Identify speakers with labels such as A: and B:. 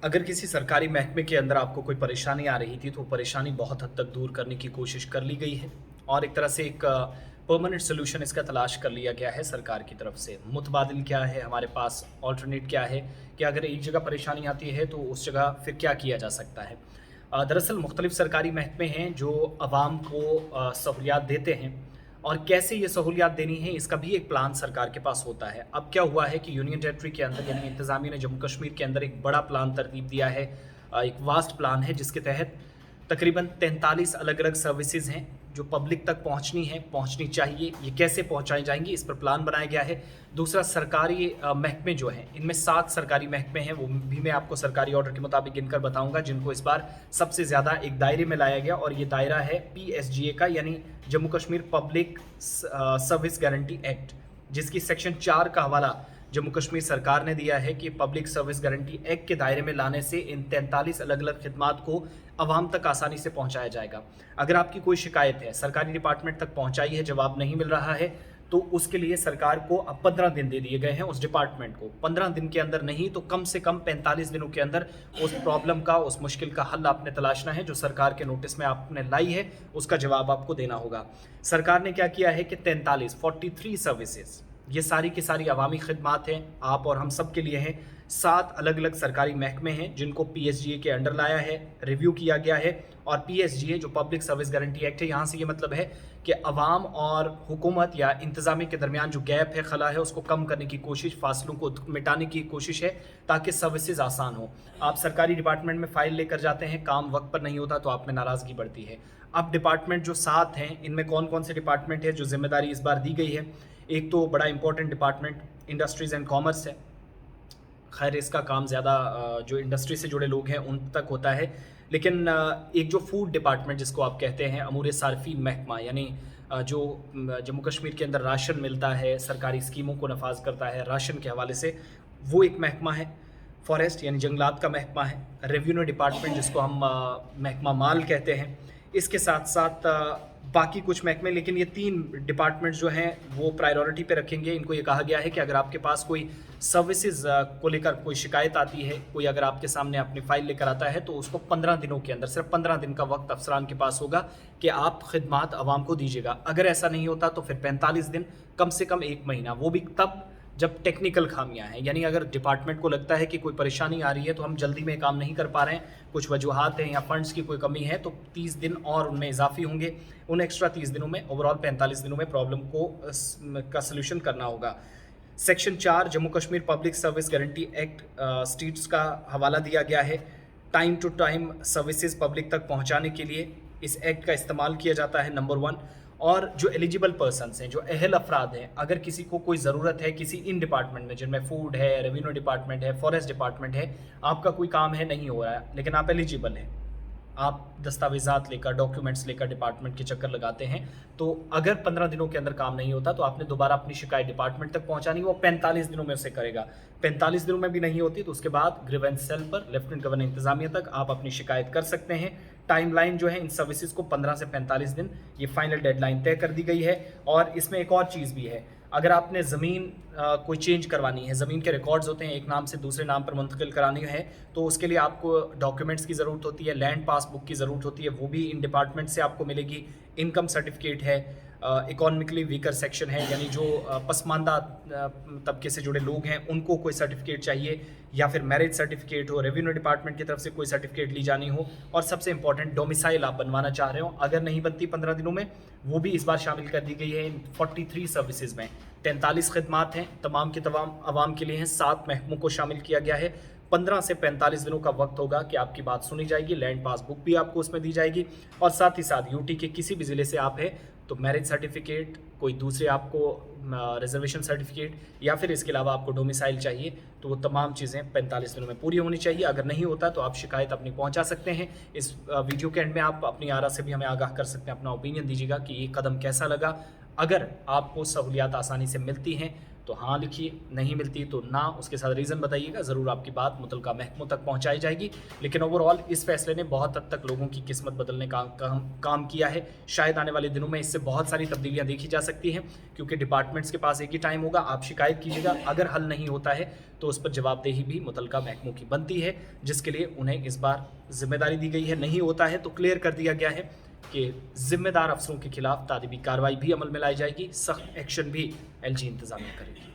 A: अगर किसी सरकारी महकमे के अंदर आपको कोई परेशानी आ रही थी तो वो परेशानी बहुत हद तक दूर करने की कोशिश कर ली गई है और एक तरह से एक परमानेंट सोल्यूशन इसका तलाश कर लिया गया है सरकार की तरफ से। मुतबादिल क्या है हमारे पास, ऑल्टरनेट क्या है कि अगर एक जगह परेशानी आती है तो उस जगह फिर क्या किया जा सकता है। दरअसल मुख्तलिफ सरकारी महकमे हैं जो आवाम को सहूलियात देते हैं और कैसे ये सहूलियात देनी है इसका भी एक प्लान सरकार के पास होता है। अब क्या हुआ है कि यूनियन टेरिटरी के अंदर यानी इंतज़ामिया ने जम्मू कश्मीर के अंदर एक बड़ा प्लान तरतीब दिया है। एक वास्ट प्लान है जिसके तहत तकरीबन 43 अलग अलग सर्विसेज हैं जो पब्लिक तक पहुंचनी है, पहुंचनी चाहिए। ये कैसे पहुंचाई जाएंगी इस पर प्लान बनाया गया है। दूसरा, सरकारी महकमे जो हैं इनमें 7 सरकारी महकमे हैं, वो भी मैं आपको सरकारी ऑर्डर के मुताबिक गिनकर बताऊंगा, जिनको इस बार सबसे ज़्यादा एक दायरे में लाया गया और ये दायरा है PSGA का यानी Jammu Kashmir public service guarantee act, जिसकी सेक्शन 4 का हवाला जम्मू कश्मीर सरकार ने दिया है कि पब्लिक सर्विस गारंटी एक्ट के दायरे में लाने से इन 43 अलग अलग खिदमात को आवाम तक आसानी से पहुंचाया जाएगा। अगर आपकी कोई शिकायत है, सरकारी डिपार्टमेंट तक पहुंचाई है, जवाब नहीं मिल रहा है, तो उसके लिए सरकार को अब 15 दिन दे दिए गए हैं उस डिपार्टमेंट को। 15 दिन के अंदर नहीं तो कम से कम 45 दिनों के अंदर उस प्रॉब्लम का, उस मुश्किल का हल आपने तलाशना है जो सरकार के नोटिस में आपने लाई है, उसका जवाब आपको देना होगा। सरकार ने क्या किया है कि 43 सर्विसेज, ये सारी की सारी अवामी खिदमात हैं, आप और हम सब के लिए हैं। 7 अलग अलग सरकारी महकमे हैं जिनको PSGA के अंडर लाया है, रिव्यू किया गया है। और PSGA जो पब्लिक सर्विस गारंटी एक्ट है, यहाँ से ये मतलब है कि अवाम और हुकूमत या इंतज़ामिया के दरमियान जो गैप है, खला है, उसको कम करने की कोशिश, फासलों को मिटाने की कोशिश है ताकि सर्विसेज आसान हो। आप सरकारी डिपार्टमेंट में फ़ाइल लेकर जाते हैं, काम वक्त पर नहीं होता तो आप में नाराज़गी बढ़ती है। अब डिपार्टमेंट जो 7 हैं, इनमें कौन कौन से डिपार्टमेंट है जो जिम्मेदारी इस बार दी गई है। एक तो बड़ा important department industries and commerce है। खैर इसका काम ज़्यादा जो इंडस्ट्री से जुड़े लोग हैं उन तक होता है, लेकिन एक जो फूड डिपार्टमेंट जिसको आप कहते हैं, अमूर सार्फिन महकमा, यानी जो जम्मू कश्मीर के अंदर राशन मिलता है, सरकारी स्कीमों को नफाज करता है राशन के हवाले से, वो एक महकमा है। फॉरेस्ट यानी जंगलात का महकमा है। रेवेन्यू डिपार्टमेंट जिसको हम महकमा माल कहते हैं। इसके साथ साथ बाकी कुछ महकमे, लेकिन ये 3 डिपार्टमेंट्स जो हैं वो प्रायोरिटी पे रखेंगे। इनको ये कहा गया है कि अगर आपके पास कोई सर्विसेज को लेकर कोई शिकायत आती है, कोई अगर आपके सामने अपनी फ़ाइल लेकर आता है, तो उसको 15 दिनों के अंदर, सिर्फ 15 दिन का वक्त अफसरान के पास होगा कि आप खिदमात आवाम को दीजिएगा। अगर ऐसा नहीं होता तो फिर 45 दिन, कम से कम 1 महीना, वो भी तब जब टेक्निकल खामियां हैं, यानी अगर डिपार्टमेंट को लगता है कि कोई परेशानी आ रही है तो हम जल्दी में काम नहीं कर पा रहे हैं, कुछ वजूहात हैं या फंड्स की कोई कमी है, तो 30 दिन और उनमें इजाफी होंगे। उन एक्स्ट्रा 30 दिनों में, ओवरऑल 45 दिनों में प्रॉब्लम को का सलूशन करना होगा। Section 4 Jammu Kashmir public service guarantee act states का हवाला दिया गया है। Time to time services public तक पहुँचाने के लिए इस एक्ट का इस्तेमाल किया जाता है, नंबर 1। और जो एलिजिबल पर्सन्स हैं, जो अहल अफराद हैं, अगर किसी को कोई ज़रूरत है किसी इन डिपार्टमेंट में, जिनमें फूड है, रेवेन्यू डिपार्टमेंट है, फॉरेस्ट डिपार्टमेंट है, आपका कोई काम है, नहीं हो रहा है, लेकिन आप एलिजिबल हैं, आप दस्तावेज़ात लेकर, डॉक्यूमेंट्स लेकर डिपार्टमेंट के चक्कर लगाते हैं, तो अगर 15 दिनों के अंदर काम नहीं होता तो आपने दोबारा अपनी शिकायत डिपार्टमेंट तक पहुंचानी, वो 45 दिनों में उसे करेगा। 45 दिनों में भी नहीं होती तो उसके बाद ग्रीवेंस सेल पर, लेफ्टिनेंट गवर्नर इंतजामिया तक आप अपनी शिकायत कर सकते हैं। टाइमलाइन जो है इन सर्विसेज को 15 से 45 दिन, ये फाइनल डेडलाइन तय कर दी गई है। और इसमें एक और चीज़ भी है, अगर आपने ज़मीन कोई चेंज करवानी है, ज़मीन के रिकॉर्ड्स होते हैं, एक नाम से दूसरे नाम पर मुंतकिल करानी है, तो उसके लिए आपको डॉक्यूमेंट्स की ज़रूरत होती है, लैंड पासबुक की ज़रूरत होती है, वो भी इन डिपार्टमेंट से आपको मिलेगी। इनकम सर्टिफिकेट है, इकोनॉमिकली वीकर सेक्शन है, यानी जो पसमानदा तबके से जुड़े लोग हैं उनको कोई सर्टिफिकेट चाहिए, या फिर मैरिज सर्टिफिकेट हो, रेवेन्यू डिपार्टमेंट की तरफ से कोई सर्टिफिकेट ली जानी हो, और सबसे इंपॉर्टेंट डोमिसाइल आप बनवाना चाह रहे हो, अगर नहीं बनती 15 दिनों में, वो भी इस बार शामिल कर दी गई है इन 43 सर्विसेज में। 43 खिदमात हैं, तमाम के तमाम आवाम के लिए हैं, 7 महकमों को शामिल किया गया है। 15 से 45 दिनों का वक्त होगा कि आपकी बात सुनी जाएगी, लैंड पासबुक भी आपको उसमें दी जाएगी, और साथ ही साथ यूटी के किसी भी ज़िले से आप हैं तो मैरिज सर्टिफिकेट, कोई दूसरे आपको रिजर्वेशन सर्टिफिकेट, या फिर इसके अलावा आपको डोमिसाइल चाहिए, तो वो तमाम चीज़ें 45 दिनों में पूरी होनी चाहिए। अगर नहीं होता तो आप शिकायत अपनी पहुंचा सकते हैं। इस वीडियो के एंड में आप अपनी आरा से भी हमें आगाह कर सकते हैं, अपना ओपिनियन दीजिएगा कि ये कदम कैसा लगा। अगर आपको सहूलियात आसानी से मिलती हैं तो हाँ लिखिए, नहीं मिलती तो ना, उसके साथ रीज़न बताइएगा, ज़रूर आपकी बात मुतलका महकमों तक पहुँचाई जाएगी। लेकिन ओवरऑल इस फैसले ने बहुत हद तक लोगों की किस्मत बदलने का काम किया है। शायद आने वाले दिनों में इससे बहुत सारी तब्दीलियाँ देखी जा सकती हैं, क्योंकि डिपार्टमेंट्स के पास एक ही टाइम होगा, आप शिकायत कीजिएगा, अगर हल नहीं होता है तो उस पर जवाबदेही भी मुतलका महकमों की बनती है, जिसके लिए उन्हें इस बार ज़िम्मेदारी दी गई है। नहीं होता है तो क्लियर कर दिया गया है कि ज़िम्मेदार अफसरों के खिलाफ तादीबी कार्रवाई भी अमल में लाई जाएगी, सख्त एक्शन भी एलजी इंतज़ामिया करेगी।